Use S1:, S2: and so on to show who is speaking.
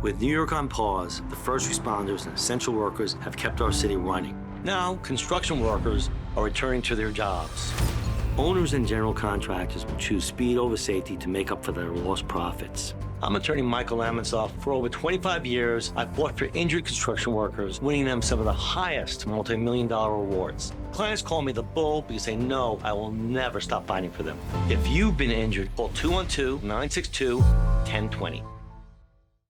S1: With New York on pause, the first responders and essential workers have kept our city running. Now, construction workers are returning to their jobs. Owners and general contractors will choose speed over safety to make up for their lost profits. I'm attorney Michael Lamonsoff. For over 25 years, I've fought for injured construction workers, winning them some of the highest multi-million-dollar awards. Clients call me the bull because they know I will never stop fighting for them. If you've been injured, call 212-962-1020.